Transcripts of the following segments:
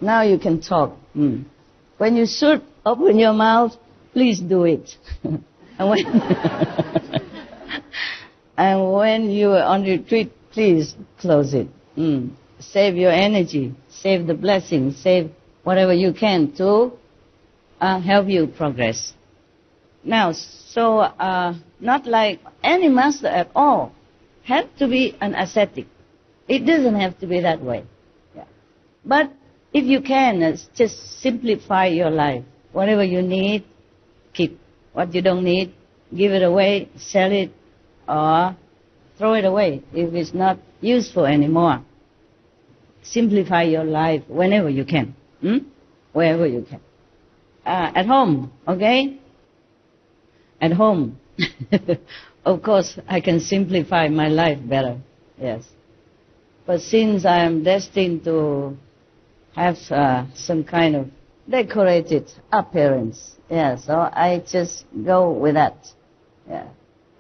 Now you can talk. When you should open your mouth, please do it. And when you are on retreat, please close it. Save your energy, save the blessing, save whatever you can to help you progress. Now, so not like any master at all have to be an ascetic. It doesn't have to be that way. Yeah. But if you can, just simplify your life. Whatever you need, keep. What you don't need, give it away, sell it, or throw it away if it's not useful anymore. Simplify your life whenever you can, wherever you can. At home, okay? At home. Of course, I can simplify my life better, yes. But since I am destined to have some kind of decorated appearance, yeah, so I just go with that. Yeah.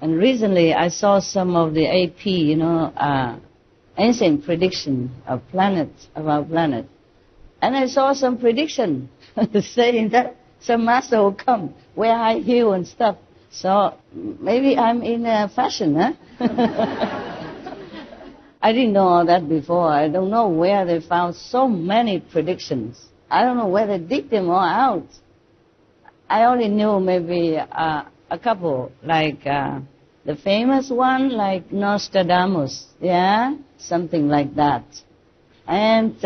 And recently I saw some of the AP, ancient prediction of our planet. And I saw some prediction saying that some master will come, wear high heel and stuff. So maybe I'm in fashion, huh? I didn't know all that before. I don't know where they found so many predictions. I don't know where they dig them all out. I only knew maybe a couple, like the famous one, like Nostradamus, yeah, something like that. And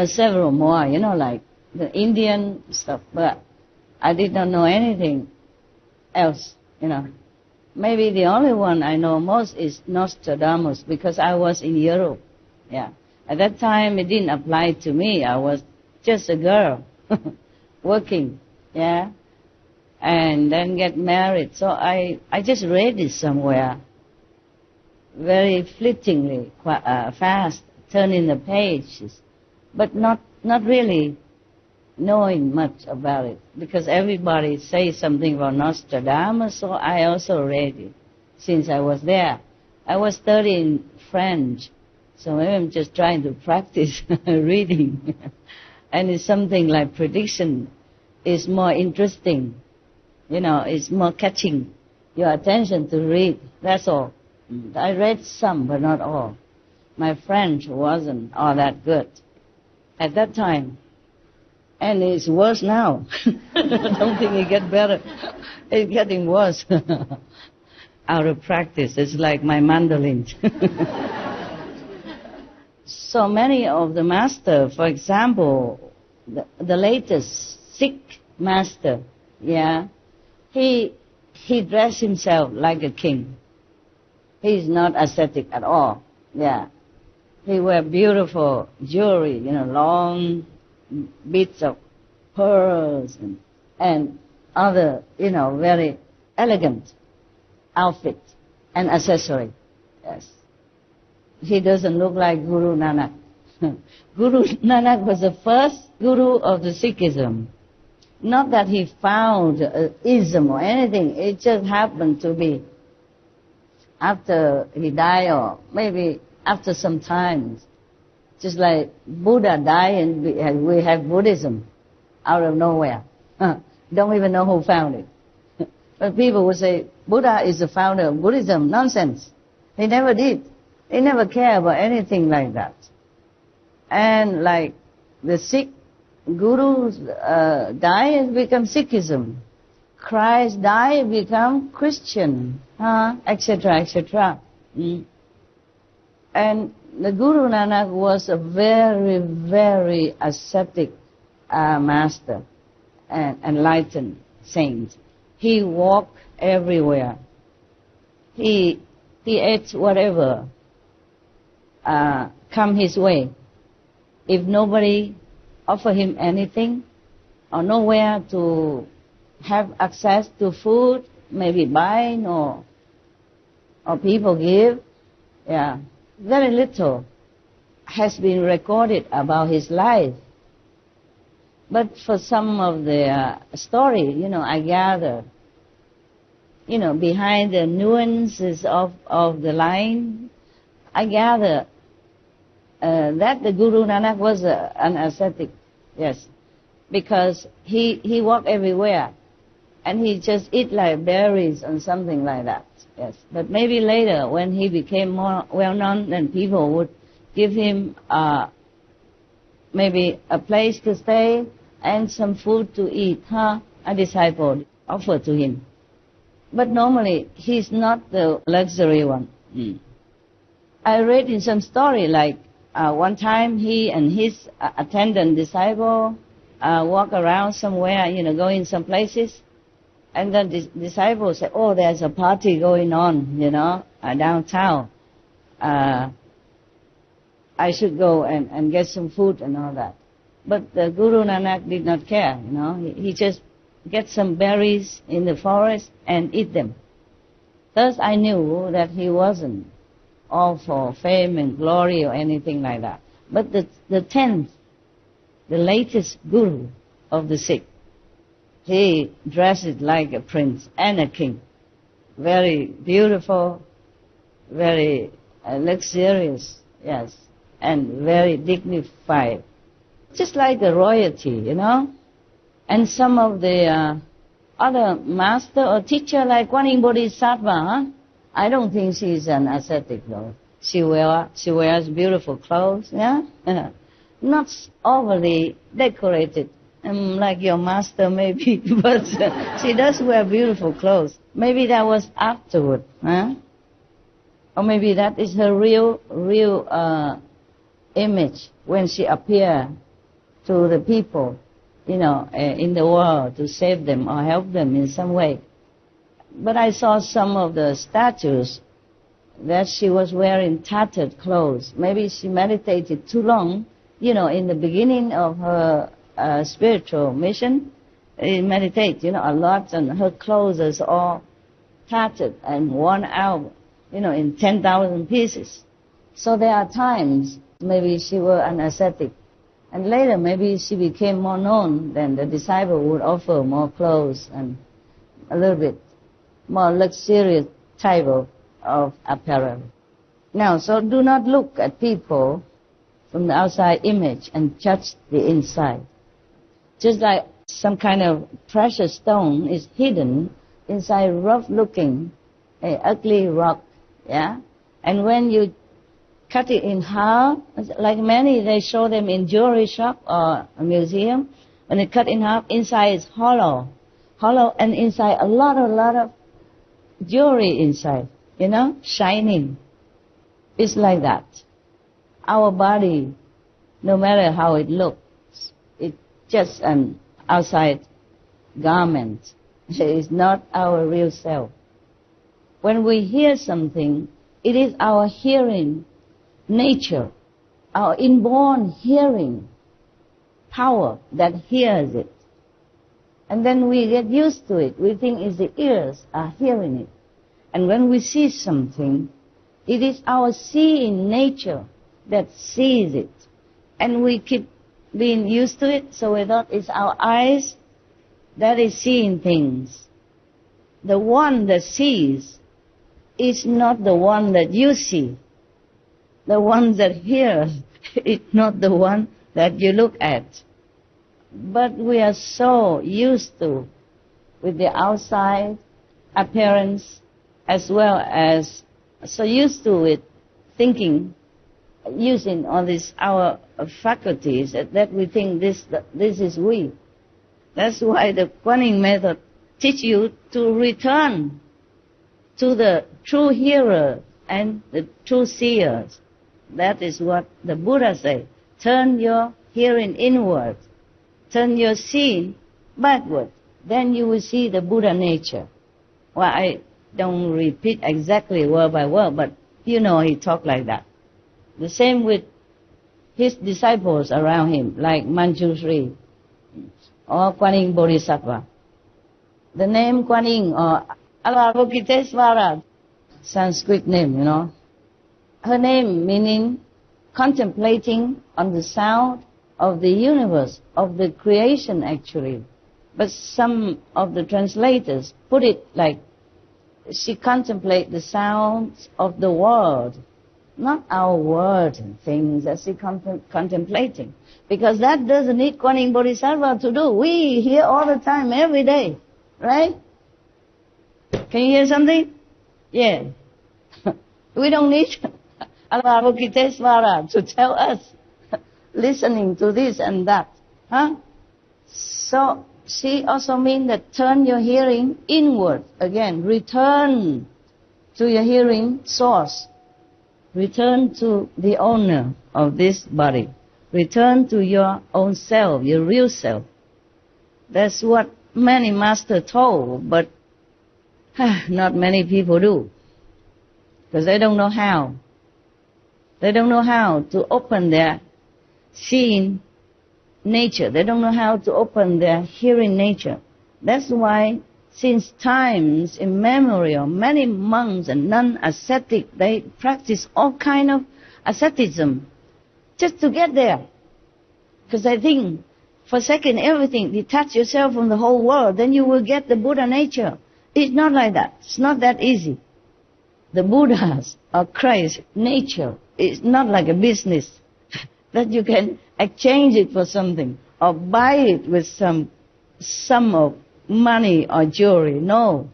several more, like the Indian stuff, but I did not know anything else, Maybe the only one I know most is Nostradamus, because I was in Europe, yeah. At that time, it didn't apply to me. I was just a girl working, yeah, and then get married. So I just read it somewhere, very fleetingly, fast, turning the pages, but not really knowing much about it, because everybody says something about Nostradamus, so I also read it since I was there. I was studying French, so maybe I'm just trying to practice reading. And it's something like prediction is more interesting, it's more catching your attention to read, that's all. I read some, but not all. My French wasn't all that good at that time. And it's worse now. I don't think it gets better. It's getting worse. Out of practice. It's like my mandolin. So many of the master, for example, the latest Sikh master, yeah, he dressed himself like a king. He's not ascetic at all, yeah. He wear beautiful jewelry, long bits of pearls and other, very elegant outfit and accessory. Yes. He doesn't look like Guru Nanak. Guru Nanak was the first guru of the Sikhism. Not that he found ism or anything, it just happened to be after he died, or maybe after some time. Just like Buddha died and we have Buddhism out of nowhere. Don't even know who found it. But people would say, Buddha is the founder of Buddhism. Nonsense. He never did. He never cared about anything like that. And like the Sikh gurus die and become Sikhism. Christ died and become Christian, etc., etc. And the Guru Nanak was a very, very ascetic master and enlightened saint. He walked everywhere. He ate whatever come his way. If nobody offer him anything, or nowhere to have access to food, maybe buying or people give, yeah, very little has been recorded about his life. But for some of the story, I gather, behind the nuances of the line, I gather that the Guru Nanak was an ascetic, yes, because he walked everywhere, and he just eat like berries and something like that, yes. But maybe later, when he became more well-known, then people would give him maybe a place to stay and some food to eat, a disciple offered to him. But normally, he's not the luxury one. I read in some story like one time he and his attendant disciple walk around somewhere, going some places, and then the disciple said, oh, there's a party going on, downtown. I should go and get some food and all that. But the Guru Nanak did not care, He just get some berries in the forest and eat them. Thus I knew that he wasn't all for fame and glory or anything like that. But the 10th, the latest Guru of the Sikh, he dressed like a prince and a king. Very beautiful, very luxurious, yes, and very dignified. Just like a royalty, And some of the other master or teacher like Guanyin Bodhisattva, I don't think she's an ascetic though. She wears beautiful clothes, yeah? Not overly decorated, like your master maybe, but she does wear beautiful clothes. Maybe that was afterward, Or maybe that is her real image when she appeared to the people, in the world to save them or help them in some way. But I saw some of the statues that she was wearing tattered clothes. Maybe she meditated too long, in the beginning of her spiritual mission. She meditated, a lot, and her clothes is all tattered and worn out, in 10,000 pieces. So there are times maybe she was an ascetic. And later, maybe she became more known, then the disciple would offer more clothes and a little bit more luxurious type of apparel. Now, so do not look at people from the outside image and judge the inside. Just like some kind of precious stone is hidden inside rough-looking, ugly rock, yeah? And when you cut it in half, like many, they show them in jewelry shop or a museum. When they cut in half, inside is hollow, and inside a lot of jewelry inside, shining. It's like that. Our body, no matter how it looks, it's just an outside garment. It is not our real self. When we hear something, it is our hearing nature, our inborn hearing power that hears it. And then we get used to it. We think it's the ears are hearing it. And when we see something, it is our seeing nature that sees it. And we keep being used to it, so we thought it's our eyes that is seeing things. The one that sees is not the one that you see. The one that hears is not the one that you look at. But we are so used to, with the outside appearance, as well as so used to with thinking, using all these our faculties, that we think this is we. That's why the Guanyin method teach you to return to the true hearer and the true seers. That is what the Buddha said. Turn your hearing inward. Turn your seeing backward. Then you will see the Buddha nature. Well, I don't repeat exactly word by word, but he talked like that. The same with his disciples around him, like Manjushri or Guanyin Bodhisattva. The name Guanyin or Avalokitesvara, Sanskrit name, Her name meaning contemplating on the sound of the universe, of the creation actually. But some of the translators put it like she contemplates the sounds of the world, not our words and things that we're contemplating. Because that doesn't need Kuan Yin Bodhisattva to do. We hear all the time, every day, right? Can you hear something? Yeah. We don't need Avalokitesvara to tell us, listening to this and that. Huh? So, she also means that turn your hearing inward. Again, return to your hearing source. Return to the owner of this body. Return to your own self, your real self. That's what many masters told, but not many people do. Because they don't know how. They don't know how to open their seeing nature. They don't know how to open their hearing nature. That's why, since times immemorial, many monks and non-ascetic, they practice all kind of asceticism just to get there. Because they think, forsaking everything, detach yourself from the whole world, then you will get the Buddha nature. It's not like that. It's not that easy. The Buddha's or Christ's nature is not like a business that you can exchange it for something or buy it with some sum of money or jewelry. No.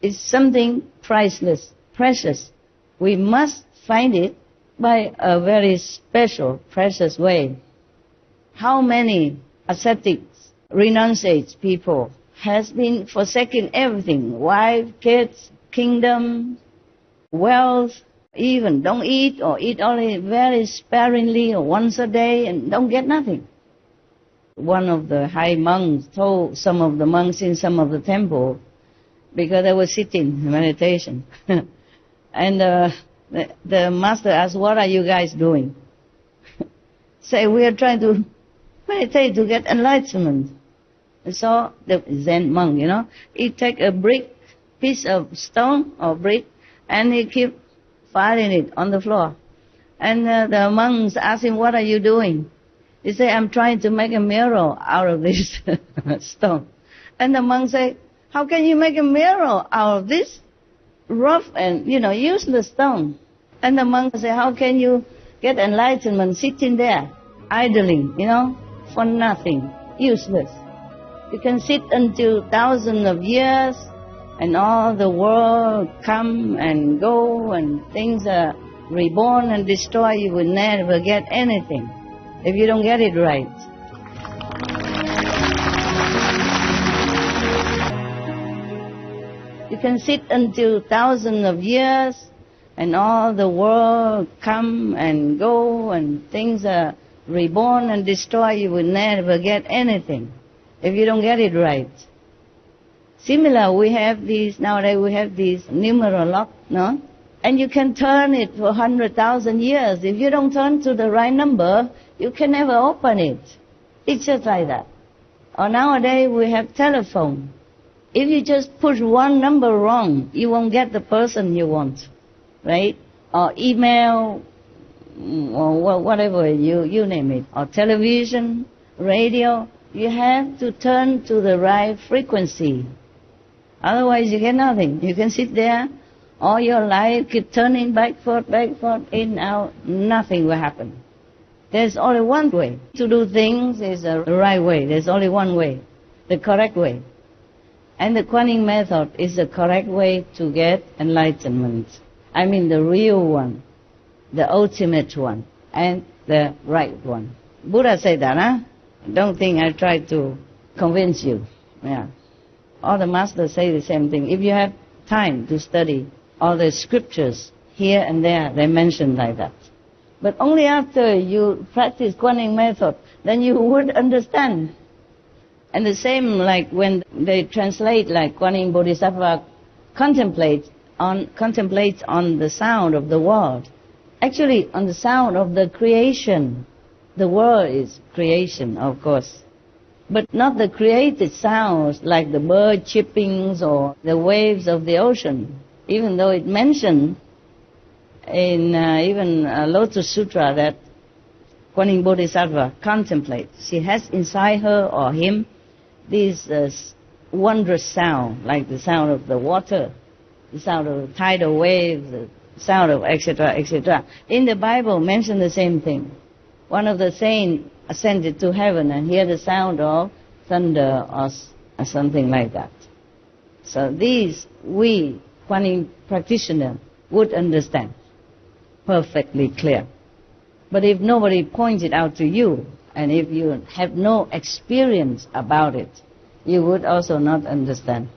It's something priceless, precious. We must find it by a very special, precious way. How many ascetics, renunciates people has been forsaking everything, wife, kids, kingdom, wealth, even don't eat or eat only very sparingly or once a day and don't get nothing. One of the high monks told some of the monks in some of the temple, because they were sitting in meditation, and the master asked, what are you guys doing? Say, we are trying to meditate to get enlightenment. And so the Zen monk, he take a brick, piece of stone or brick, and he keep filing it on the floor. And the monks ask him, what are you doing? He say, I'm trying to make a mirror out of this stone. And the monk say, how can you make a mirror out of this rough and, useless stone? And the monk say, how can you get enlightenment sitting there, idling, for nothing, useless? You can sit until thousands of years, and all the world come and go, and things are reborn and destroyed. You will never get anything if you don't get it right. You can sit until thousands of years, and all the world come and go, and things are reborn and destroyed. You will never get anything if you don't get it right. Similar, nowadays we have these numeral lock, no? And you can turn it for 100,000 years. If you don't turn to the right number, you can never open it. It's just like that. Or nowadays we have telephone. If you just push one number wrong, you won't get the person you want, right? Or email, or whatever, you name it. Or television, radio, you have to turn to the right frequency. Otherwise you get nothing. You can sit there all your life, keep turning backward, in, out, nothing will happen. There's only one way to do things, is the right way. There's only one way, the correct way. And the Kuan Yin method is the correct way to get enlightenment. I mean the real one, the ultimate one, and the right one. Buddha said that, huh? Don't think I try to convince you. Yeah. All the masters say the same thing. If you have time to study all the scriptures here and there, they mention like that. But only after you practice Kuan Yin method, then you would understand. And the same like when they translate, like Kuan Yin Bodhisattva contemplates on the sound of the world. Actually, on the sound of the creation. The world is creation, of course. But not the created sounds like the bird chirpings or the waves of the ocean. Even though it mentioned in even Lotus Sutra that Kuan Yin Bodhisattva contemplates. She has inside her or him this wondrous sound, like the sound of the water, the sound of the tidal waves, the sound of etc., etc. In the Bible, mention the same thing. One of the saints ascended to heaven and hear the sound of thunder or something like that. So these, we, Kuan Yin practitioner, would understand perfectly clear. But if nobody points it out to you, and if you have no experience about it, you would also not understand.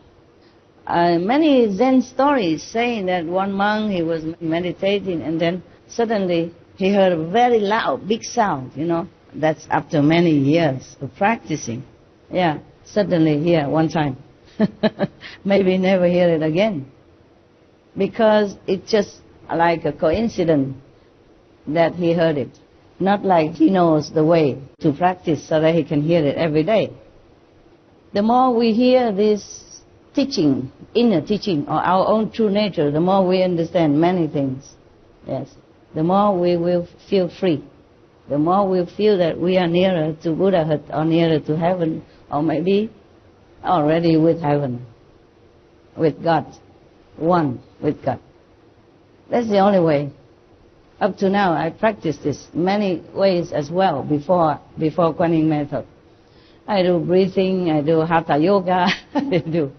Many Zen stories saying that one monk, he was meditating and then suddenly he heard a very loud, big sound, you know. That's after many years of practicing. Yeah, suddenly here one time. Maybe never hear it again. Because it's just like a coincidence that he heard it. Not like he knows the way to practice so that he can hear it every day. The more we hear this teaching, inner teaching, or our own true nature, the more we understand many things. Yes. The more we will feel free. The more we feel that we are nearer to Buddhahood or nearer to heaven, or maybe already with heaven, with God, one with God. That's the only way. Up to now, I practiced this many ways as well before Kuan Yin method. I do breathing, I do hatha yoga, I do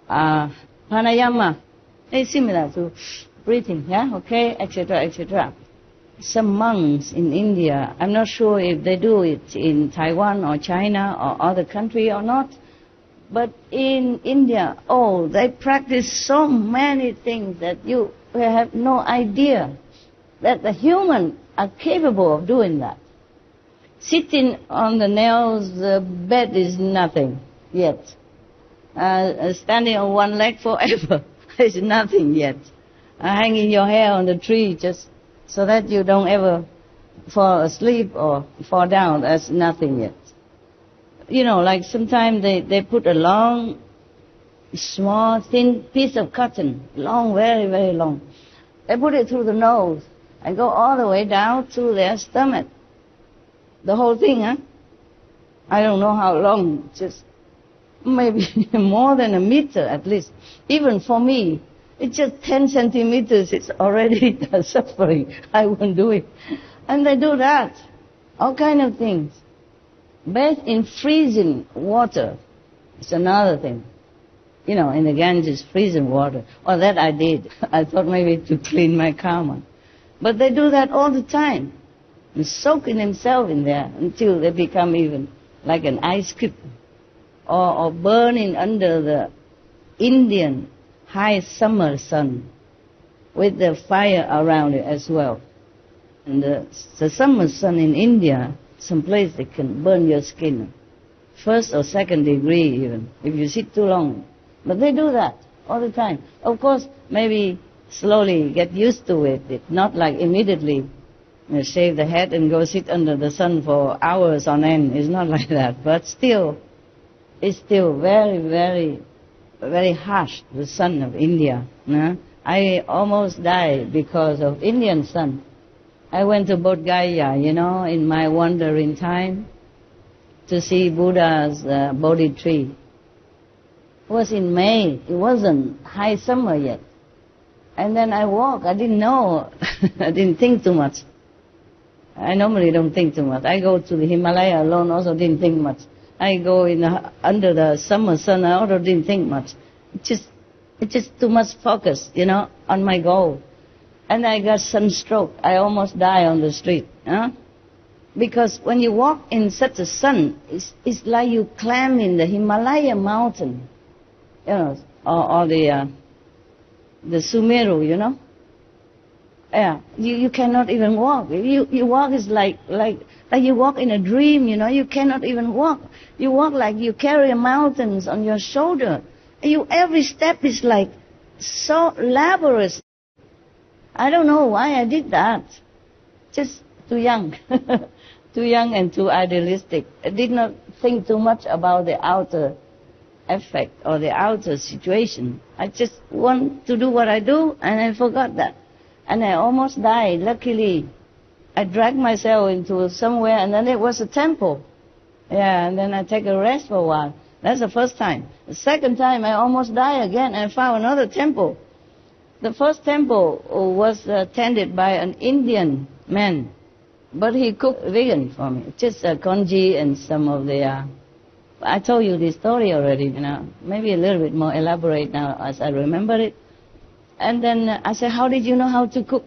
pranayama. It's similar to breathing, yeah, okay, etc., etc. Some monks in India, I'm not sure if they do it in Taiwan or China or other country or not, but in India, oh, they practice so many things that you have no idea that the human are capable of doing that. Sitting on the nails, the bed is nothing yet. Standing on one leg forever is nothing yet. Hanging your hair on the tree just so that you don't ever fall asleep or fall down, that's nothing yet. You know, like sometimes they put a long, small, thin piece of cotton, long, very, very long. They put it through the nose and go all the way down to their stomach. The whole thing, huh? I don't know how long, just maybe more than a meter at least. Even for me, it's just 10 centimeters, it's already suffering. I won't do it. And they do that, all kind of things. Bathe in freezing water, it's another thing. You know, in the Ganges, freezing water. Well, that I did. I thought maybe to clean my karma. But they do that all the time. And soaking themselves in there until they become even like an ice cube. Or burning under the Indian high summer sun with the fire around it as well. And the summer sun in India, someplace they can burn your skin. 1st or 2nd degree even, if you sit too long. But they do that all the time. Of course, maybe slowly get used to it. It's not like immediately shave the head and go sit under the sun for hours on end. It's not like that. But still, it's still very, very, very harsh, the sun of India. I almost died because of Indian sun. I went to Bodh Gaya, you know, in my wandering time to see Buddha's Bodhi tree. It was in May. It wasn't high summer yet. And then I walked. I didn't know. I didn't think too much. I normally don't think too much. I go to the Himalaya alone, also didn't think much. I go under the summer sun, I also didn't think much. It's just too much focus, you know, on my goal. And I got sunstroke. I almost died on the street. Because when you walk in such a sun, it's like you climbing the Himalaya mountain, you know, or the Sumeru, you know. Yeah, you cannot even walk. You walk is like you walk in a dream, you know. You cannot even walk. You walk like you carry mountains on your shoulder. Every step is like so laborious. I don't know why I did that. Just too young. Too young and too idealistic. I did not think too much about the outer effect or the outer situation. I just want to do what I do, and I forgot that. And I almost died. Luckily, I dragged myself into somewhere, and then it was a temple. Yeah, and then I take a rest for a while. That's the first time. The second time, I almost died again and found another temple. The first temple was tended by an Indian man, but he cooked vegan for me, just congee and some of the... I told you this story already, you know, maybe a little bit more elaborate now as I remember it. And then I said, how did you know how to cook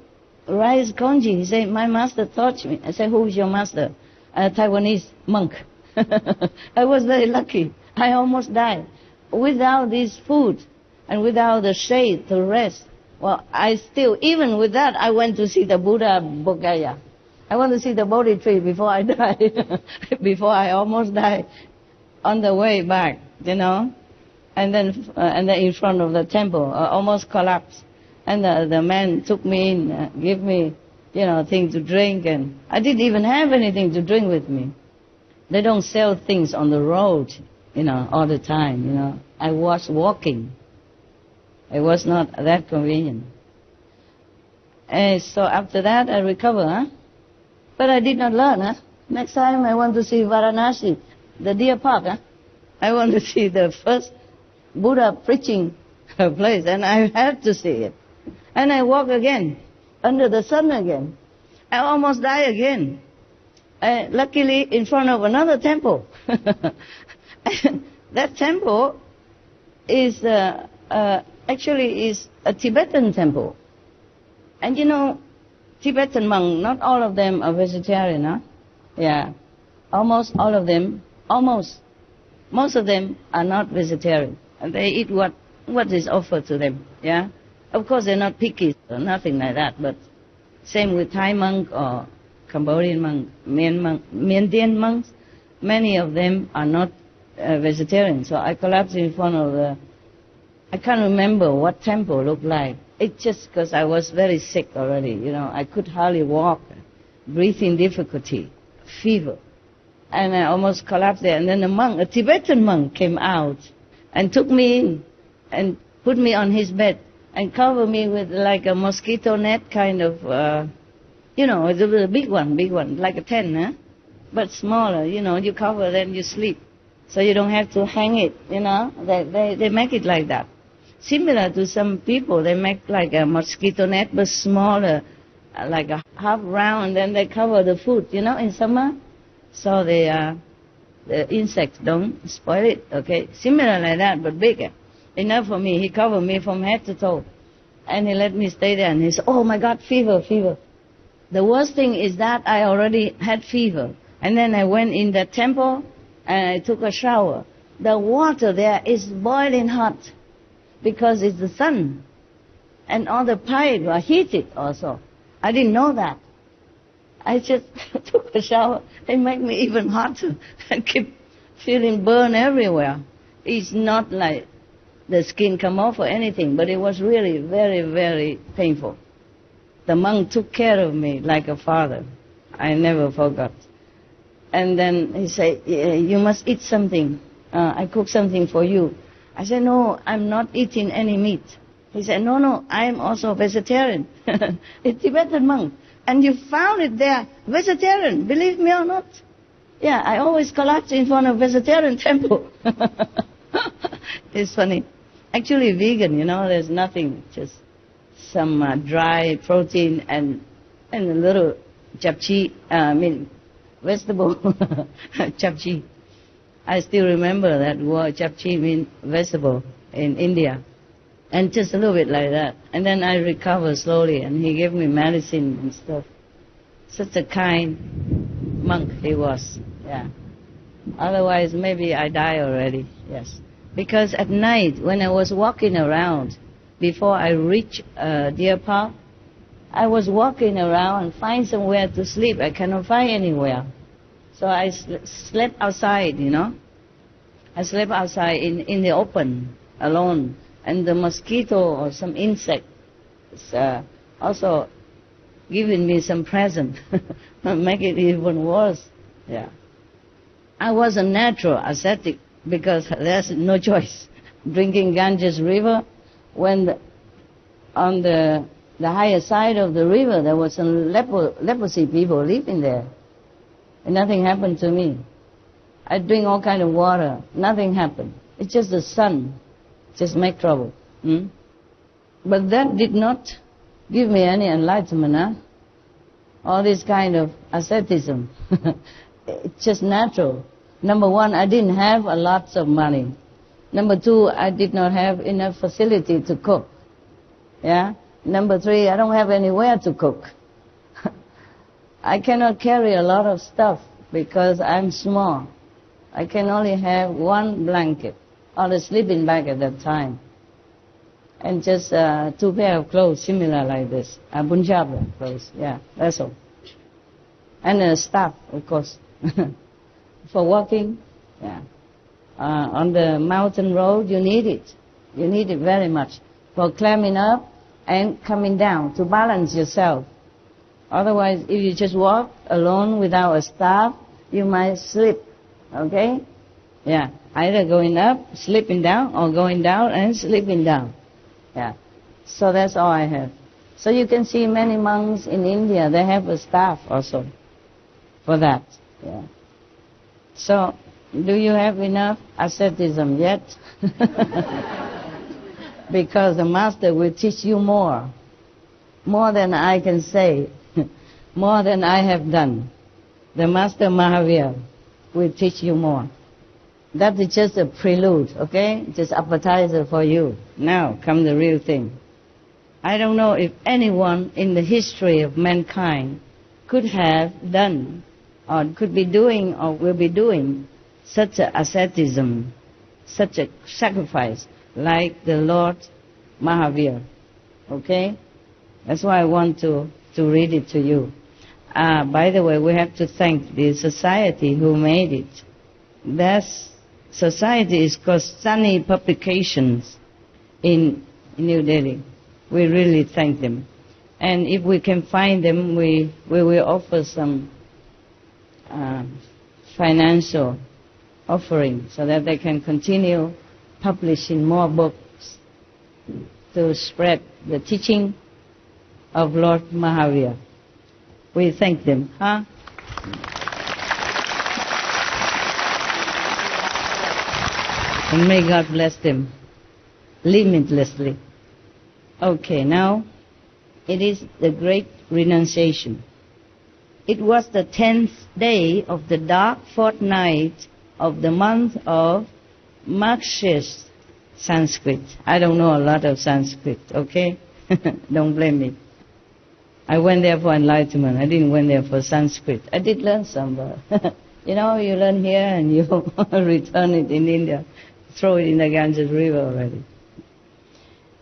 rice congee? He said, my master taught me. I said, who is your master? A Taiwanese monk. I was very lucky. I almost died. Without this food and without the shade to rest, well, I still, even with that, I went to see the Buddha Bodhgaya. I want to see the Bodhi tree before I die, before I almost die. On the way back, you know, and then in front of the temple, almost collapsed. And the man took me in, gave me, you know, things to drink, and I didn't even have anything to drink with me. They don't sell things on the road, you know, all the time, you know. I was walking. It was not that convenient. And so after that, I recovered, huh? But I did not learn, huh? Next time I want to see Varanasi, the deer park, huh? I want to see the first Buddha preaching place, and I had to see it. And I walk again, under the sun again. I almost die again. Luckily, in front of another temple. That temple is actually is a Tibetan temple. And you know, Tibetan monks, not all of them are vegetarian, huh? Yeah. Almost all of them. Almost. Most of them are not vegetarian. And they eat what is offered to them, yeah? Of course, they're not picky or nothing like that, but same with Thai monk or Cambodian monk, Myanmar monks, many of them are not vegetarian. So I collapsed in front of the... I can't remember what temple looked like. It's just because I was very sick already, you know. I could hardly walk, breathing difficulty, fever. And I almost collapsed there. And then a monk, a Tibetan monk, came out and took me in and put me on his bed and covered me with like a mosquito net kind of, you know, it was a big one, like a tent, huh? But smaller, you know, you cover, then you sleep. So you don't have to hang it, you know. They make it like that. Similar to some people, they make like a mosquito net, but smaller, like a half round, and then they cover the food, you know, in summer. So the insects don't spoil it, okay? Similar like that, but bigger. Enough for me. He covered me from head to toe. And he let me stay there. And he said, oh my God, fever. The worst thing is that I already had fever. And then I went in the temple and I took a shower. The water there is boiling hot because it's the sun. And all the pipes are heated also. I didn't know that. I just took a shower. It made me even hotter. I keep feeling burn everywhere. It's not like the skin come off or anything, but it was really very, very painful. The monk took care of me like a father. I never forgot. And then he said, you must eat something. I cook something for you. I said, no, I'm not eating any meat. He said, no, I'm also vegetarian. A Tibetan monk. And you found it there, vegetarian, believe me or not. Yeah, I always collapse in front of vegetarian temple. It's funny. Actually vegan, you know, there's nothing, just some dry protein and a little japchae, vegetable, japchae. I still remember that word, japchae means vegetable in India. And just a little bit like that. And then I recovered slowly, and he gave me medicine and stuff. Such a kind monk he was, yeah. Otherwise, maybe I die already, yes. Because at night, when I was walking around, before I reached Deer Park, I was walking around and find somewhere to sleep. I cannot find anywhere. So I slept outside, you know. I slept outside in the open, alone. And the mosquito or some insect also giving me some present, make it even worse. Yeah, I was a natural ascetic because there's no choice. Drinking Ganges River, when on the higher side of the river there was some leprosy people living there, and nothing happened to me. I drink all kind of water, nothing happened. It's just the sun. Just make trouble. But that did not give me any enlightenment, huh? All this kind of asceticism. It's just natural. Number one, I didn't have a lot of money. Number two, I did not have enough facility to cook. Yeah? Number three, I don't have anywhere to cook. I cannot carry a lot of stuff because I'm small. I can only have one blanket or a sleeping bag at that time. And just 2 pair of clothes similar like this. Punjabi clothes, yeah, that's all. And a staff, of course, for walking, yeah. On the mountain road, you need it. You need it very much for climbing up and coming down to balance yourself. Otherwise, if you just walk alone without a staff, you might slip, okay? Yeah, either going up, slipping down, or going down and slipping down. Yeah, so that's all I have. So you can see many monks in India, they have a staff also for that. Yeah. So, do you have enough asceticism yet? Because the Master will teach you more than I can say, more than I have done. The Master Mahavir will teach you more. That is just a prelude, okay? Just appetizer for you. Now come the real thing. I don't know if anyone in the history of mankind could have done, or could be doing, or will be doing such a asceticism, such a sacrifice like the Lord Mahavir. Okay? That's why I want to read it to you. By the way, we have to thank the society who made it. That society is called Sunny Publications in New Delhi. We really thank them. And if we can find them, we will offer some financial offering so that they can continue publishing more books to spread the teaching of Lord Mahavir. We thank them, huh? And may God bless them limitlessly. Okay, now it is the great renunciation. It was the 10th day of the dark fortnight of the month of Marxist Sanskrit. I don't know a lot of Sanskrit, okay? Don't blame me. I went there for enlightenment. I didn't went there for Sanskrit. I did learn some, but you know, you learn here and you return it in India, throw it in the Ganges River already.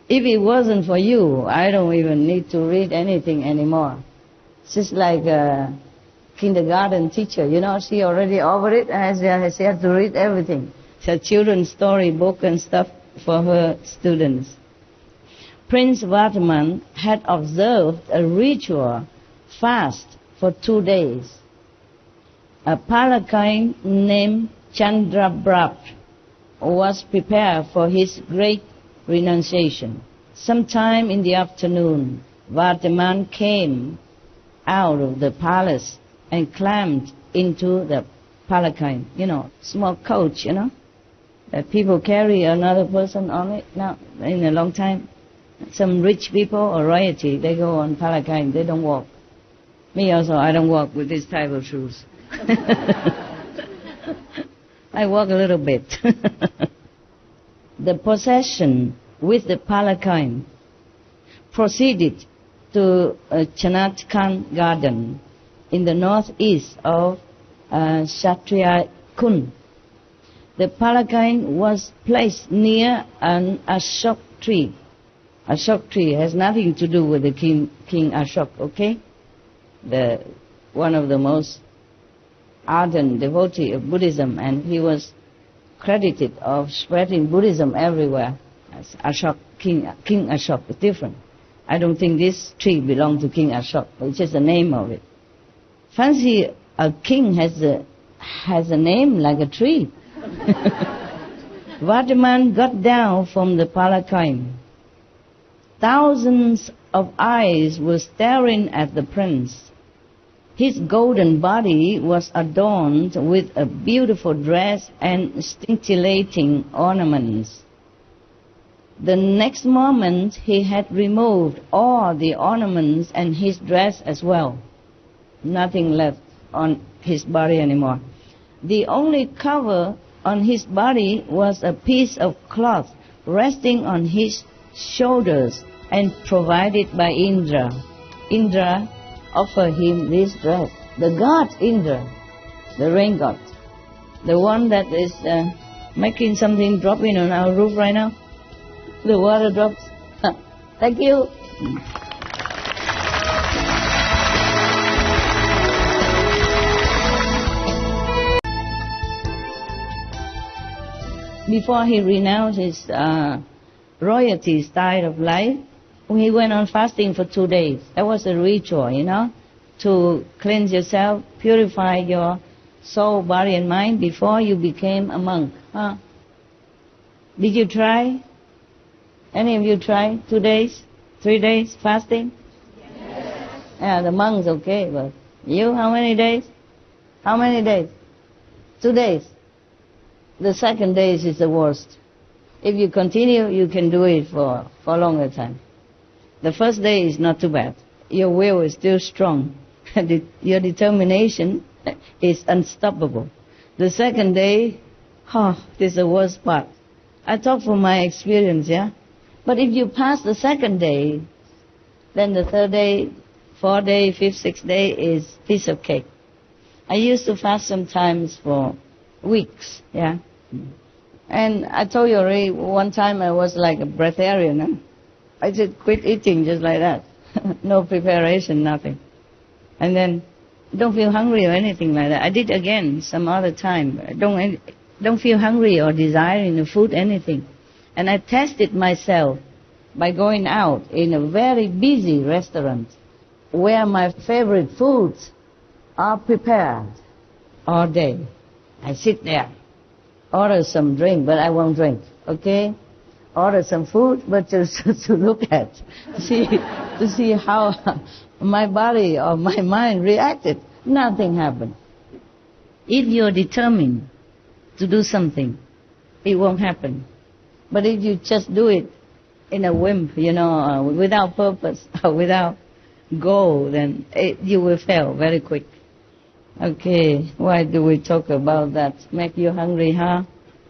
If it wasn't for you, I don't even need to read anything anymore. It's just like a kindergarten teacher, you know, she already over it and she has to read everything. It's a children's story book and stuff for her students. Prince Vardhaman had observed a ritual fast for 2 days. A palanquin named Chandrabrat was prepared for his great renunciation. Sometime in the afternoon, Vardhaman came out of the palace and climbed into the palanquin, you know, small coach, you know, that people carry another person on it now in a long time. Some rich people or royalty, they go on palanquin, they don't walk. Me also, I don't walk with this type of shoes. I walk a little bit. The procession with the palanquin proceeded to Chanatkan Garden in the northeast of Kshatriya Kund. The palanquin was placed near an Ashok tree. Ashok tree has nothing to do with the King Ashok, okay? One of the most ardent devotee of Buddhism, and he was credited of spreading Buddhism everywhere. As Ashok, King Ashok is different. I don't think this tree belonged to King Ashok. It's just the name of it. Fancy a king has a name like a tree. Vardhaman got down from the palanquin. Thousands of eyes were staring at the prince. His golden body was adorned with a beautiful dress and scintillating ornaments. The next moment he had removed all the ornaments and his dress as well. Nothing left on his body anymore. The only cover on his body was a piece of cloth resting on his shoulders and provided by Indra. Indra offered him this dress. The god Indra, the rain god, the one that is making something drop in on our roof right now. The water drops. Thank you. Before he renounced his royalty style of life, he went on fasting for 2 days. That was a ritual, you know, to cleanse yourself, purify your soul, body and mind before you became a monk. Huh? Did you try? Any of you try 2 days, 3 days fasting? Yes. Yeah, the monks okay, but you, how many days? How many days? 2 days. The second day is the worst. If you continue, you can do it for a longer time. The first day is not too bad. Your will is still strong. Your determination is unstoppable. The second day, this is the worst part. I talk from my experience, yeah? But if you pass the second day, then the third day, fourth day, fifth, sixth day is piece of cake. I used to fast sometimes for weeks, yeah? And I told you already, one time I was like a breatharian, huh? I just quit eating just like that. No preparation, nothing. And then, don't feel hungry or anything like that. I did again some other time. I don't feel hungry or desiring the food, anything. And I tested myself by going out in a very busy restaurant where my favorite foods are prepared all day. I sit there, order some drink, but I won't drink, okay? Order some food, but just to look at, to see how my body or my mind reacted. Nothing happened. If you're determined to do something, it won't happen. But if you just do it in a whim, you know, without purpose or without goal, then you will fail very quick. Okay, why do we talk about that? Make you hungry, huh?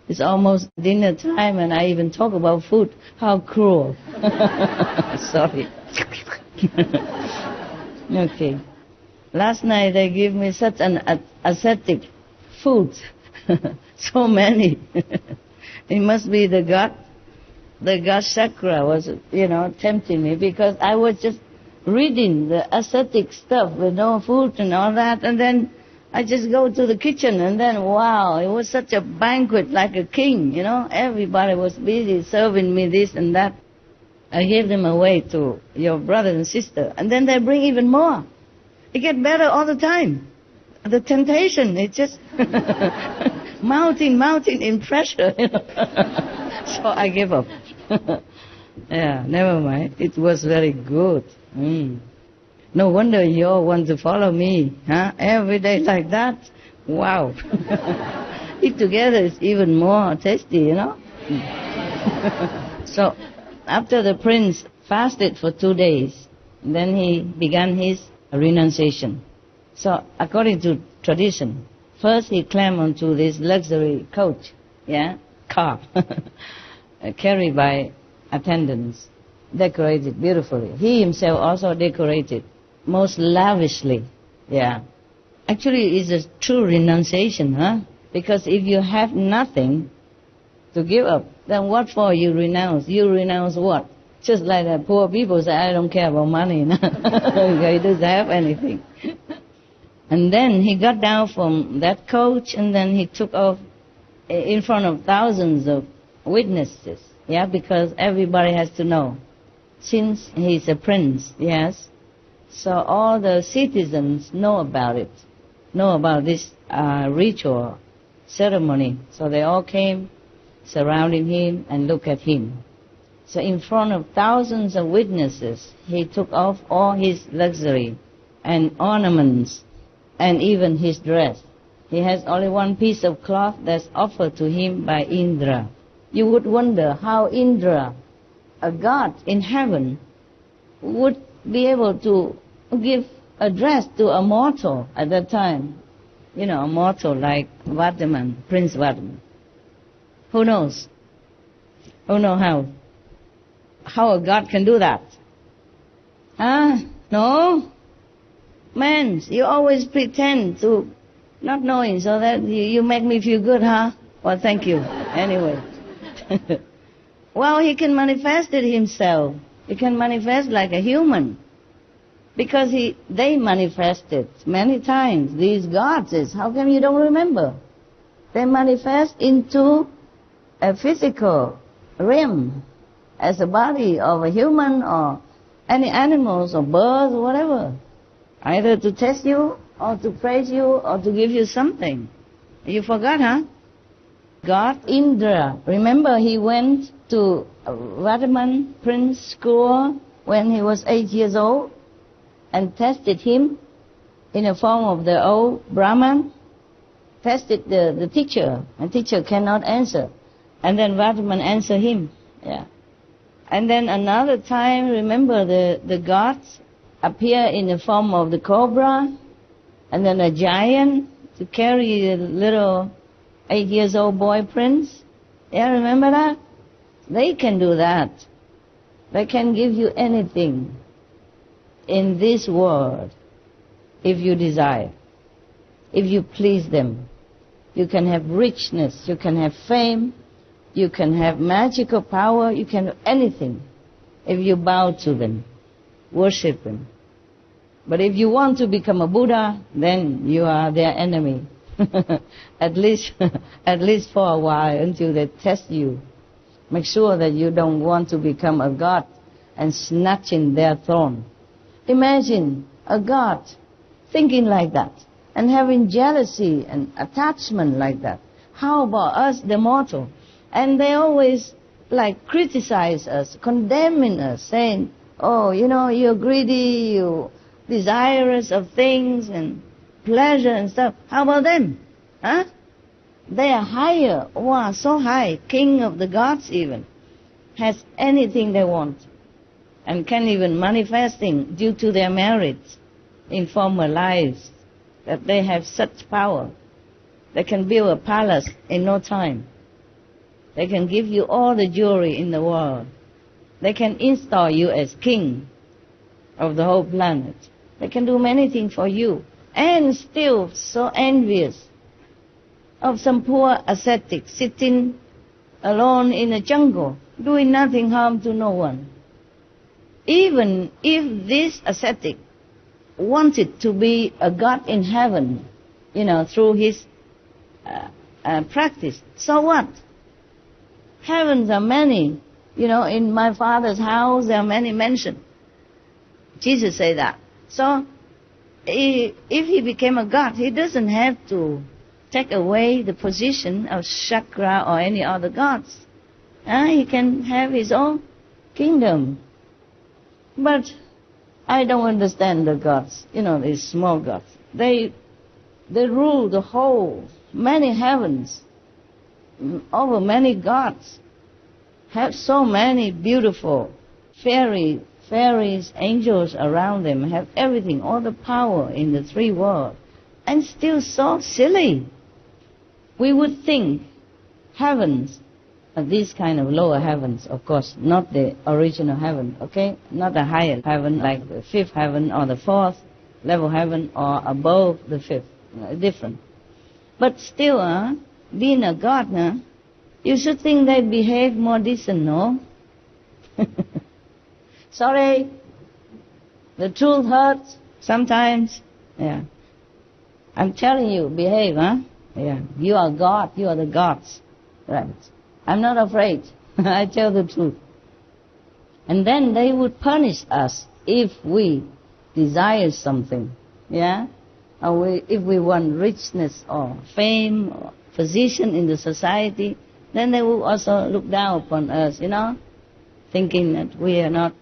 It's almost dinner time and I even talk about food. How cruel. Sorry. Okay. Last night they gave me such an ascetic food. So many. It must be the God chakra was, you know, tempting me, because I was just reading the ascetic stuff with no food and all that, and then I just go to the kitchen, and then, wow, it was such a banquet like a king, you know. Everybody was busy serving me this and that. I gave them away to your brother and sister, and then they bring even more. It gets better all the time. The temptation, it just mounting in pressure, you know. So I gave up. Yeah, never mind. It was very good. No wonder you all want to follow me, huh? Every day like that. Wow. Eat together is even more tasty, you know. So, after the prince fasted for 2 days, then he began his renunciation. So, according to tradition, first he climbed onto this luxury coach, yeah, car, carried by attendants, decorated beautifully. He himself also decorated most lavishly, yeah. Actually, it's a true renunciation, huh? Because if you have nothing to give up, then what for you renounce? You renounce what? Just like the poor people say, I don't care about money. He doesn't have anything. And then he got down from that coach, and then he took off in front of thousands of witnesses, yeah, because everybody has to know. Since he's a prince, yes, so all the citizens know about it, know about this ritual ceremony. So they all came surrounding him and look at him. So in front of thousands of witnesses, he took off all his luxury and ornaments and even his dress. He has only one piece of cloth that's offered to him by Indra. You would wonder how Indra a god in heaven would be able to give address to a mortal at that time. You know, a mortal like Vardhaman, Prince Vardhaman. Who knows? Who knows how a god can do that? No? Man, you always pretend to not knowing so that you make me feel good, huh? Well, thank you. Anyway. Well, he can manifest it himself. He can manifest like a human. Because they manifested many times. These gods, how come you don't remember? They manifest into a physical realm as a body of a human or any animals or birds or whatever. Either to test you or to praise you or to give you something. You forgot, huh? God Indra. Remember he went to Vardhaman, Prince school when he was 8 years old and tested him in the form of the old Brahman. Tested the teacher, and teacher cannot answer. And then Vardhaman answered him. Yeah. And then another time, remember the gods appear in the form of the cobra, and then a giant to carry the little 8 years old boy prince. Yeah, remember that? They can do that. They can give you anything in this world if you desire, if you please them. You can have richness, you can have fame, you can have magical power, you can have anything if you bow to them, worship them. But if you want to become a Buddha, then you are their enemy. at least for a while until they test you. Make sure that you don't want to become a god and snatching their throne. Imagine a god thinking like that and having jealousy and attachment like that. How about us, the mortal? And they always criticize us, condemning us, saying, oh, you're greedy, you desirous of things and pleasure and stuff. How about them? Huh? They are higher. Wow, so high. King of the gods even. Has anything they want. And can even manifesting due to their merits in former lives. That they have such power. They can build a palace in no time. They can give you all the jewelry in the world. They can install you as king of the whole planet. They can do many things for you. And still so envious of some poor ascetic sitting alone in a jungle, doing nothing harm to no one. Even if this ascetic wanted to be a god in heaven, through his practice, so what? Heavens are many. In my Father's house there are many mansions. Jesus said that. So, if he became a god, he doesn't have to take away the position of Chakra or any other gods. He can have his own kingdom. But I don't understand the gods, these small gods. They rule the whole, many heavens, over many gods, have so many beautiful fairies, angels around them, have everything, all the power in the three worlds, and still so silly. We would think heavens, these kind of lower heavens, of course, not the original heaven, okay? Not the higher heaven like the fifth heaven or the fourth level heaven or above the fifth, different. But still, being a god, you should think they behave more decent, no? Sorry, the truth hurts sometimes. Yeah, I'm telling you, behave, Yeah, you are God, you are the gods. Right. I'm not afraid. I tell the truth. And then they would punish us if we desire something. Yeah? Or if we want richness or fame or position in the society, then they will also look down upon us, thinking that we are not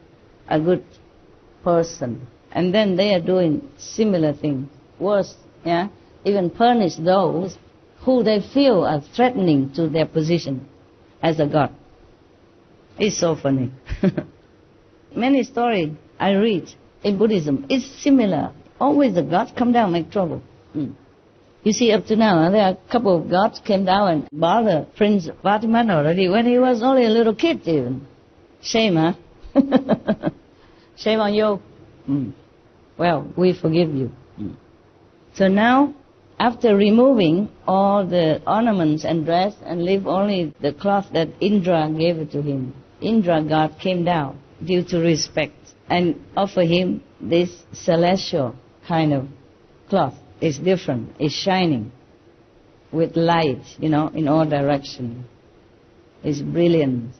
a good person. And then they are doing similar things, worse, yeah? Even punish those who they feel are threatening to their position as a god. It's so funny. Many stories I read in Buddhism, it's similar. Always the gods come down and make trouble. You see, up to now, there are a couple of gods came down and bothered Prince Vatiman already when he was only a little kid even. Shame, huh? Shame on you. Well, we forgive you. So now, after removing all the ornaments and dress and leave only the cloth that Indra gave it to him, Indra god came down due to respect and offer him this celestial kind of cloth. It's different, it's shining with light, in all directions. It's brilliant.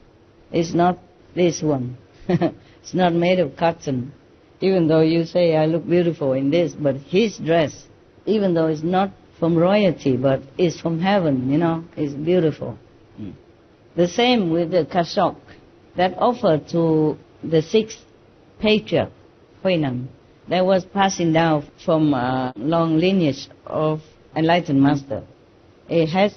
It's not this one. It's not made of cotton. Even though you say I look beautiful in this, but his dress, even though it's not from royalty, but it's from heaven, it's beautiful. The same with the cassock that offered to the sixth patriarch, Huineng, that was passing down from a long lineage of enlightened master. It has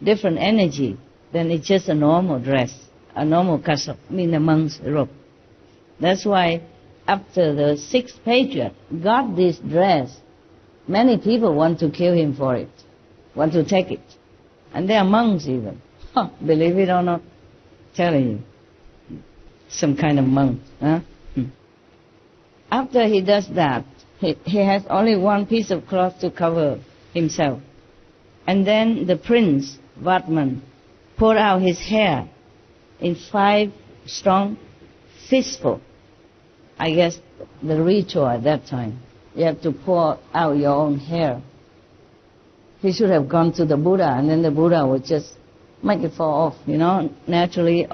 different energy than it's just a normal dress, a normal cassock, mean a monk's robe. That's why after the sixth patriarch got this dress, many people want to kill him for it, want to take it. And they are monks even. Believe it or not, telling you. Some kind of monk. Huh? After he does that, he has only one piece of cloth to cover himself. And then the prince, Vatman, poured out his hair in 5 strong fistfuls. I guess the ritual at that time. You have to pour out your own hair. He should have gone to the Buddha, and then the Buddha would just make it fall off, naturally,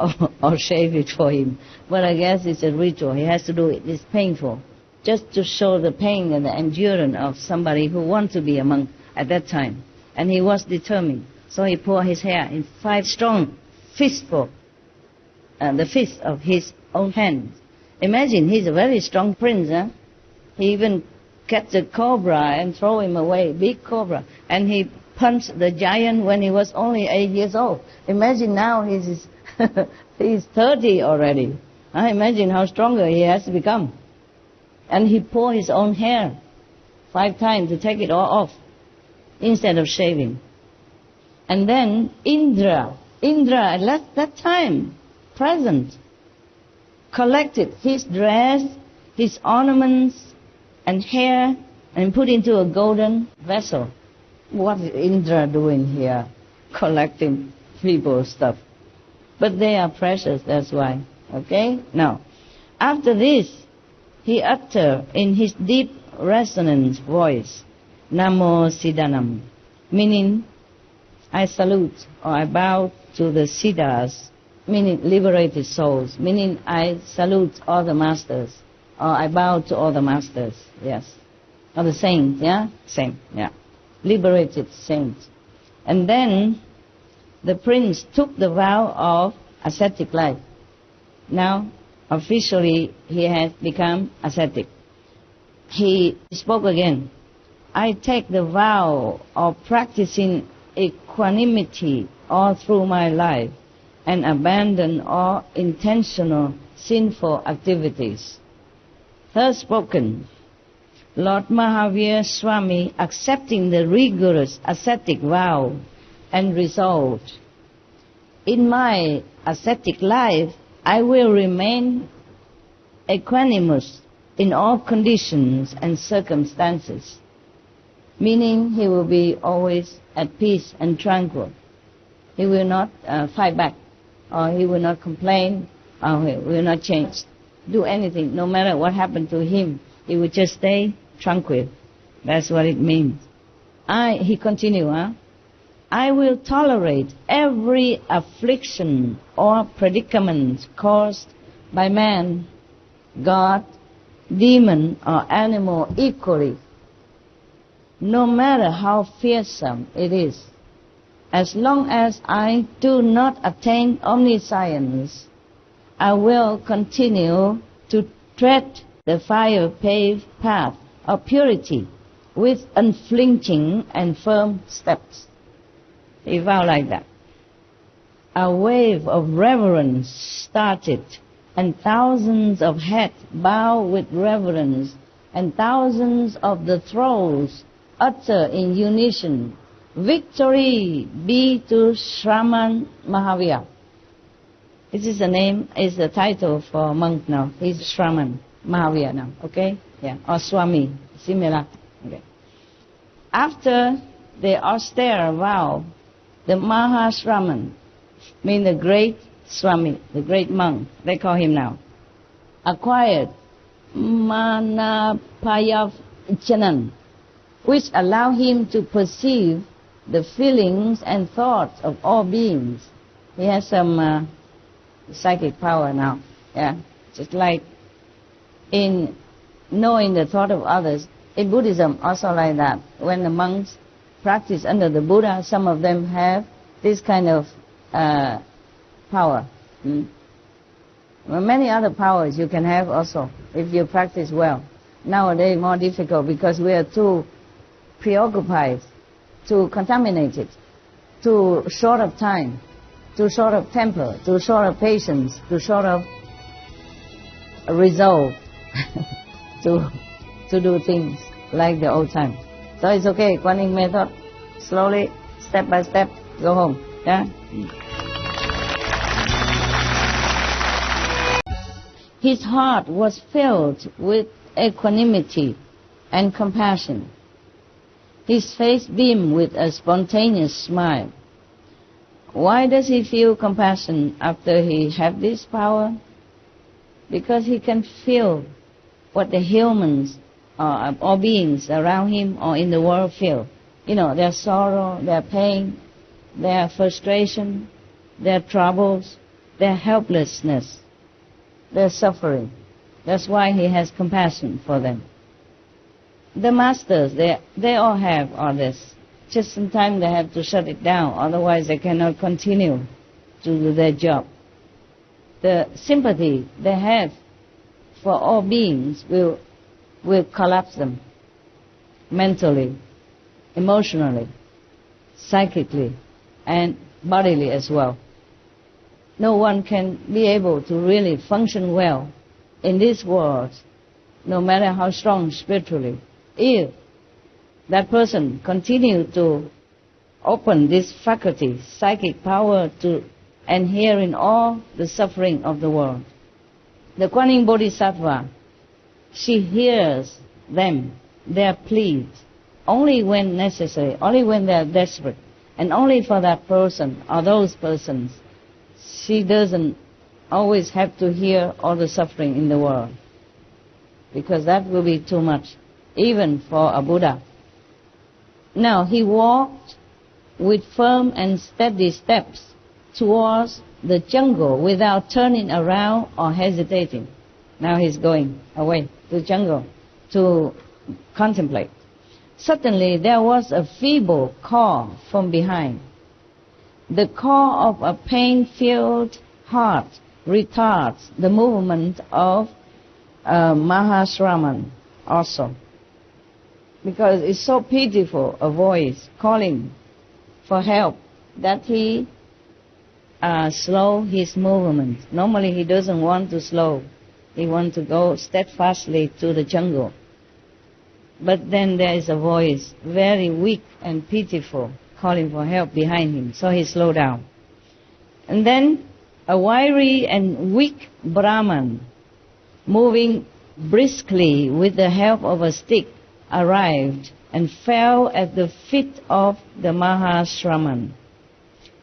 or shave it for him. But I guess it's a ritual. He has to do it. It's painful. Just to show the pain and the endurance of somebody who wants to be a monk at that time. And he was determined. So he poured his hair in 5 strong fistfuls, the fist of his own hand. Imagine, he's a very strong prince, huh? He even catch a cobra and throw him away, big cobra. And he punched the giant when he was only 8 years old. Imagine now he's 30 already. Imagine how stronger he has become. And he poured his own hair 5 times to take it all off instead of shaving. And then Indra at that time, present, collected his dress, his ornaments and hair and put into a golden vessel. What is Indra doing here? Collecting people's stuff. But they are precious, that's why. Okay? Now, after this, he uttered in his deep resonant voice, Namo Siddhanam, meaning I salute or I bow to the Siddhas, meaning liberated souls, meaning I salute all the masters, or I bow to all the masters, yes. Or the saints, yeah? Same, yeah. Liberated saints. And then the prince took the vow of ascetic life. Now, officially, he has become ascetic. He spoke again. I take the vow of practicing equanimity all through my life and abandon all intentional sinful activities. Thus spoken, Lord Mahavir Swami, accepting the rigorous ascetic vow and resolved, in my ascetic life, I will remain equanimous in all conditions and circumstances, meaning he will be always at peace and tranquil. He will not fight back, or he will not complain, or he will not change, do anything, no matter what happened to him. He will just stay tranquil. That's what it means. He continued, I will tolerate every affliction or predicament caused by man, God, demon, or animal equally, no matter how fearsome it is. As long as I do not attain omniscience, I will continue to tread the fire-paved path of purity with unflinching and firm steps. He vowed like that. a wave of reverence started, and thousands of heads bow with reverence, and thousands of the throats utter in unison, "Victory be to Shraman Mahavir." This is the name, is the title for monk now. He's Shraman Mahavir now, okay? Yeah, or Swami, similar. Okay. After the austere vow, the Mahashraman, mean the great Swami, the great monk, they call him now, acquired Manapayavachanan, which allow him to perceive the feelings and thoughts of all beings. He has some psychic power now, yeah, just like in knowing the thought of others. In Buddhism, also like that. When the monks practice under the Buddha, some of them have this kind of power. Well, many other powers you can have also, if you practice well. Nowadays, more difficult because we are too preoccupied, too contaminated, too short of time, too short of temper, too short of patience, too short of resolve to do things like the old time. So it's okay, Kuan Yin method, slowly, step by step, go home. Yeah. His heart was filled with equanimity and compassion. His face beamed with a spontaneous smile. Why does he feel compassion after he have this power? Because he can feel what the humans or beings around him or in the world feel. You know, their sorrow, their pain, their frustration, their troubles, their helplessness, their suffering. That's why he has compassion for them. The masters, they all have all this. Just sometimes they have to shut it down, otherwise they cannot continue to do their job. The sympathy they have for all beings will collapse them mentally, emotionally, psychically, and bodily as well. No one can be able to really function well in this world, no matter how strong spiritually, if that person continue to open this faculty, psychic power, to and hear in all the suffering of the world. The Kuan Yin Bodhisattva, she hears them, their pleas, only when necessary, only when they are desperate, and only for that person or those persons. She doesn't always have to hear all the suffering in the world, because that will be too much, even for a Buddha. Now, he walked with firm and steady steps towards the jungle without turning around or hesitating. Now he's going away to the jungle to contemplate. Suddenly there was a feeble call from behind. The call of a pain-filled heart retards the movement of Mahashraman also, because it's so pitiful, a voice calling for help, that he slow his movement. Normally he doesn't want to slow. He wants to go steadfastly to the jungle. But then there is a voice, very weak and pitiful, calling for help behind him. So he slowed down. And then a wiry and weak Brahman, moving briskly with the help of a stick, arrived and fell at the feet of the Mahashraman.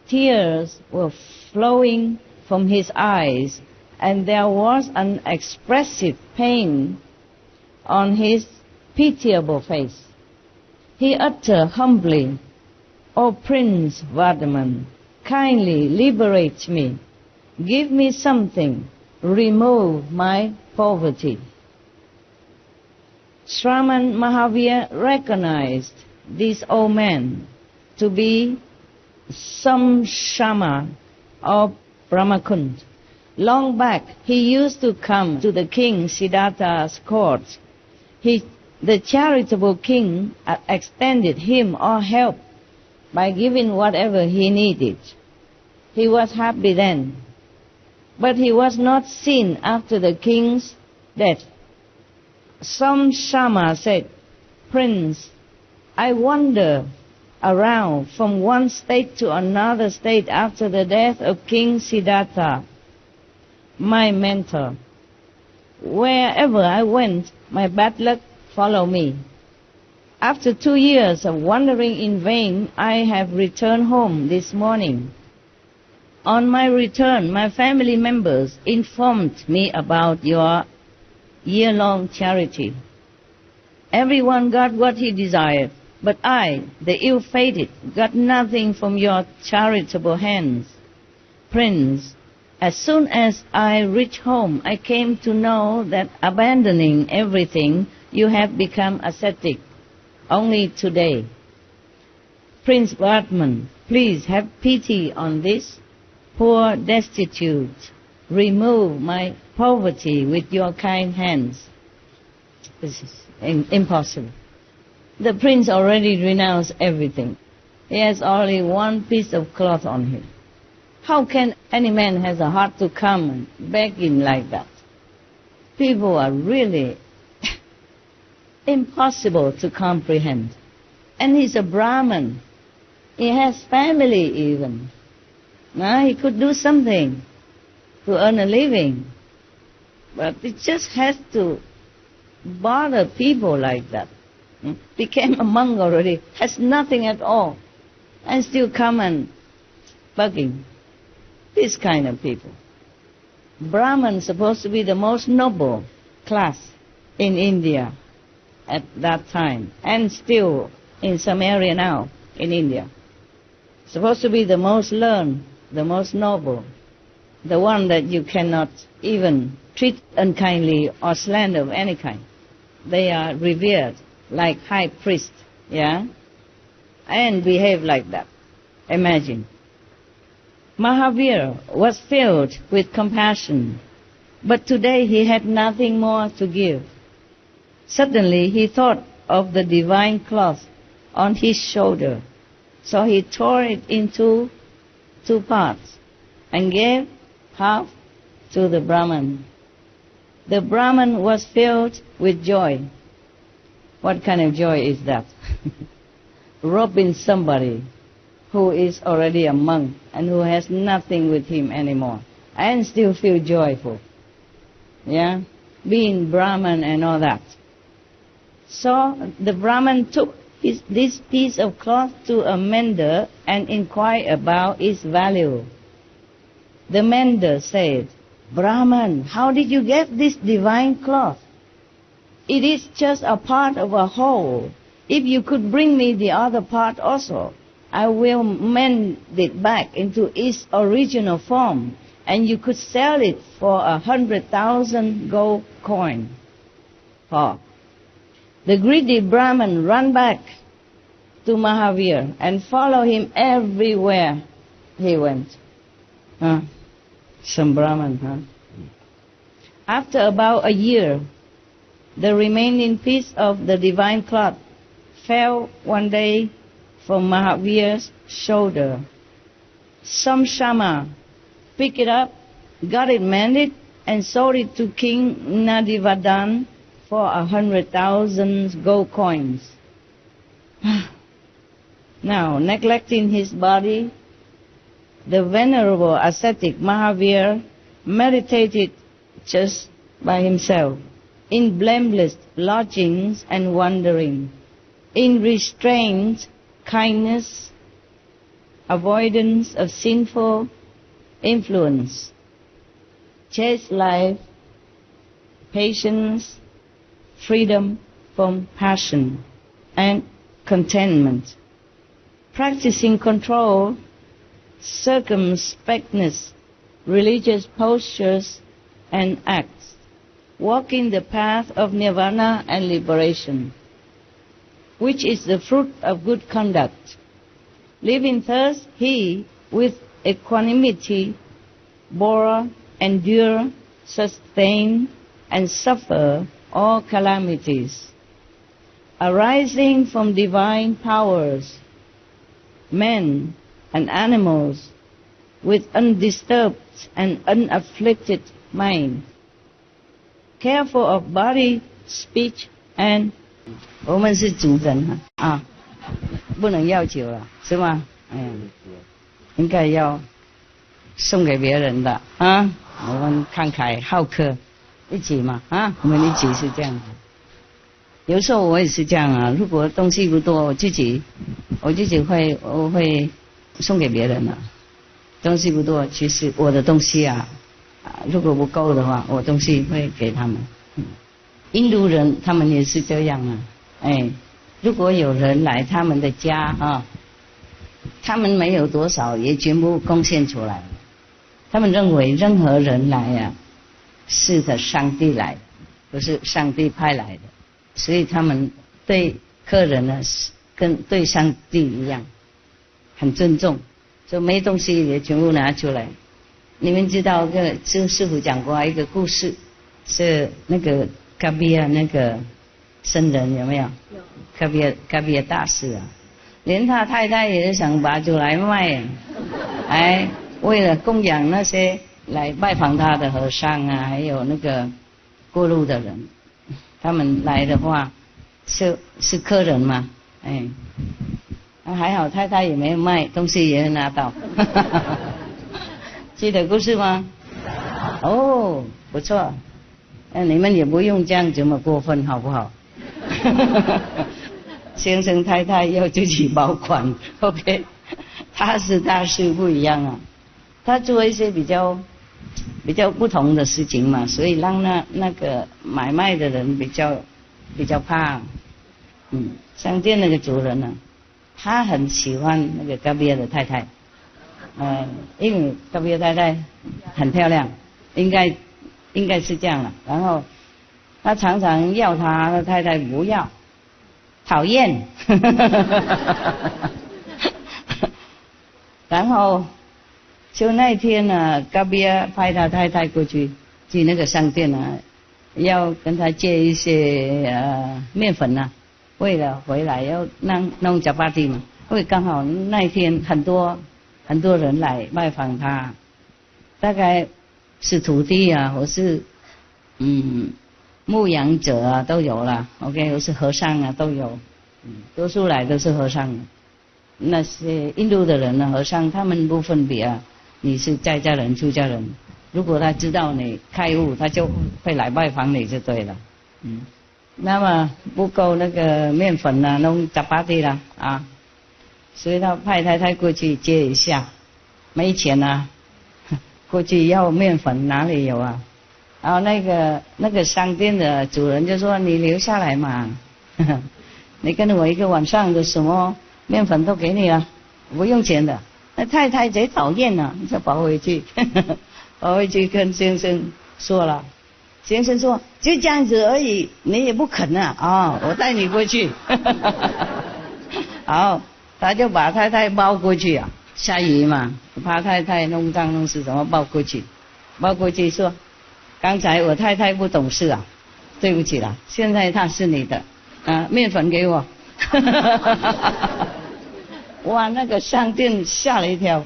Tears were flowing from his eyes, and there was an expressive pain on his pitiable face. He uttered humbly, "O Prince Vardhaman, kindly liberate me. Give me something. Remove my poverty." Shraman Mahavir recognized this old man to be Samshama of Brahmakund. Long back, he used to come to the king Siddhartha's court. The charitable king extended him all help by giving whatever he needed. He was happy then. But he was not seen after the king's death. Some Shama said, "Prince, I wander around from one state to another state after the death of King Siddhartha, my mentor. Wherever I went, my bad luck followed me. After 2 years of wandering in vain, I have returned home this morning. On my return, my family members informed me about your year-long charity. Everyone got what he desired, but I, the ill-fated, got nothing from your charitable hands. Prince, as soon as I reached home, I came to know that abandoning everything, you have become ascetic only today. Prince Vardman, please have pity on this poor destitute. Remove my poverty with your kind hands." This is impossible. The prince already renounced everything. He has only one piece of cloth on him. How can any man has a heart to come and beg him like that? People are really impossible to comprehend. And he's a Brahmin. He has family even. Now he could do something to earn a living. But it just has to bother people like that. Became a monk already, has nothing at all, and still come and bugging. This kind of people. Brahman is supposed to be the most noble class in India at that time, and still in some area now in India. Supposed to be the most learned, the most noble, the one that you cannot even treat unkindly or slander of any kind. They are revered like high priest, yeah, and behave like that. Imagine. Mahavir was filled with compassion, but today he had nothing more to give. Suddenly he thought of the divine cloth on his shoulder, so he tore it into 2 parts and gave half to the Brahman. The Brahman was filled with joy. What kind of joy is that? Robbing somebody who is already a monk and who has nothing with him anymore, and still feel joyful. Yeah? Being Brahman and all that. So the Brahman took this piece of cloth to a mender and inquired about its value. The mender said, "Brahman, how did you get this divine cloth? It is just a part of a whole. If you could bring me the other part also, I will mend it back into its original form, and you could sell it for 100,000 gold coins." Oh. The greedy Brahman ran back to Mahavir and followed him everywhere he went. Some Brahman, huh? After about a year, the remaining piece of the divine cloth fell one day from Mahavir's shoulder. Some Shama picked it up, got it mended, and sold it to King Nadivadan for 100,000 gold coins. Now, neglecting his body, the venerable ascetic Mahavir meditated just by himself, in blameless lodgings and wandering, in restraint, kindness, avoidance of sinful influence, chaste life, patience, freedom from passion, and contentment, practicing control, circumspectness, religious postures and acts, walking the path of nirvana and liberation, which is the fruit of good conduct. Living thus, he, with equanimity, bore, endure, sustain, and suffer all calamities arising from divine powers, men and animals, with undisturbed and unafflicted mind, careful of body, speech and 我们是主人啊，不能要求了，是吗？应该要送给别人的啊。我们慷慨好客，一起嘛啊，我们一起是这样的。有时候我也是这样啊，如果东西不多，我自己会送给别人的。东西不多，其实我的东西啊，如果不够的话，我东西会给他们。印度人他们也是这样啊，如果有人来他们的家啊，他们没有多少，也全部贡献出来。他们认为任何人来啊，是的上帝来的，不是上帝派来的，所以他们对客人呢，跟对上帝一样，很尊重，就没东西也全部拿出来。你们知道师父讲过一个故事，是那个嘎比亚那个僧人有没有？嘎比亚大师啊，连他太太也想拔出来卖，为了供养那些来拜访他的和尚啊，还有那个过路的人，他们来的话是客人嘛，还好太太也没有卖，东西也拿到。记得故事吗？哦，不错。你们也不用这样这么过分，好不好？先生太太要自己保管 ，OK？ 他是不一样啊，他做一些比较不同的事情嘛，所以让那个买卖的人比较怕。商店那个主人呢，他很喜欢那个嘎比亚的太太，因为嘎比亚太太很漂亮，应该是这样了。然后他常常要他的太太不要，讨厌。然后就那天呢，嘎比亚派他太太过去那个商店啊，要跟他借一些面粉啊，为了回来要弄chapati巴蒂嘛。因为刚好那一天很多人来拜访他，大概是徒弟啊，或是牧羊者啊都有了 ，OK， 或是和尚啊都有，多数来都是和尚。那些印度的人呢，和尚他们不分别啊，你是在家人出家人，如果他知道你开悟，他就会来拜访你就对了。那么不够那个面粉啊，弄chapati巴蒂啦啊，所以他派太太过去接一下，没钱啊，过去要面粉哪里有啊？然后那个商店的主人就说：“你留下来嘛，你跟我一个晚上的什么面粉都给你了，不用钱的。”那太太贼讨厌啊，就跑回去，跑回去跟先生说了。先生说：“就这样子而已，你也不肯啊，我带你过去。”好，他就把太太抱过去啊，下雨嘛，怕太太弄脏弄湿，怎么抱过去？抱过去说：“刚才我太太不懂事啊，对不起啦，现在她是你的啊，面粉给我。”哇，那个商店吓了一跳。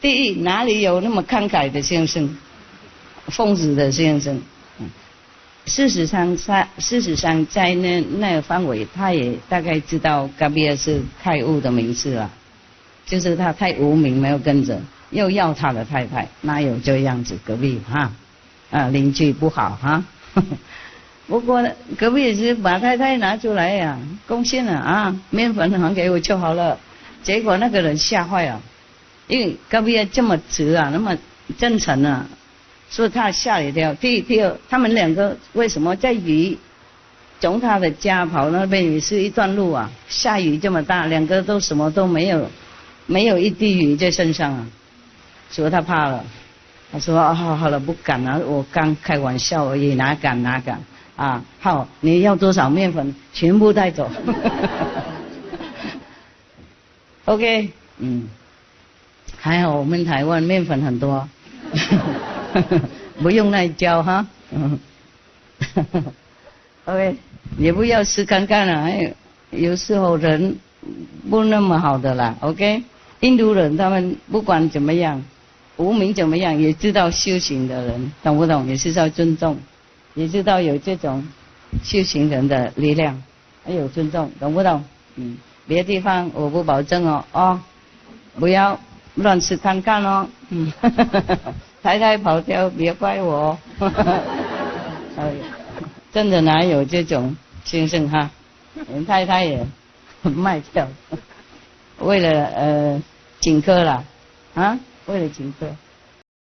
第一，哪里有那么慷慨的先生，疯子的先生？事实上在那个范围，他也大概知道嘎比亚是开悟的名字了，就是他太无名，没有跟着，又要他的太太，哪有这样子？隔壁邻居不好哈。不过隔壁也是把太太拿出来呀，贡献了啊，面粉还给我就好了。结果那个人吓坏了，因为隔壁这么直啊，那么真诚啊，所以他吓了一跳。第二，他们两个为什么在雨从他的家跑那边也是一段路啊，下雨这么大，两个都什么都没有，没有一滴雨在身上啊，所以他怕了。他说：“好了，不敢了，我刚开玩笑而已，哪敢啊！好，你要多少面粉，全部带走。OK， 还好我们台湾面粉很多，不用那教哈。OK， 也不要试看看了，有时候人不那么好的啦。OK， 印度人他们不管怎么样，无名怎么样，也知道修行的人，懂不懂？也是要尊重，也知道有这种修行人的力量，还有尊重，懂不懂？别的地方我不保证哦，不要乱吃看看哦，太太跑掉别怪我哦。真的哪有这种先生哈？连太太也卖掉，为了请客啦，啊，为了请客。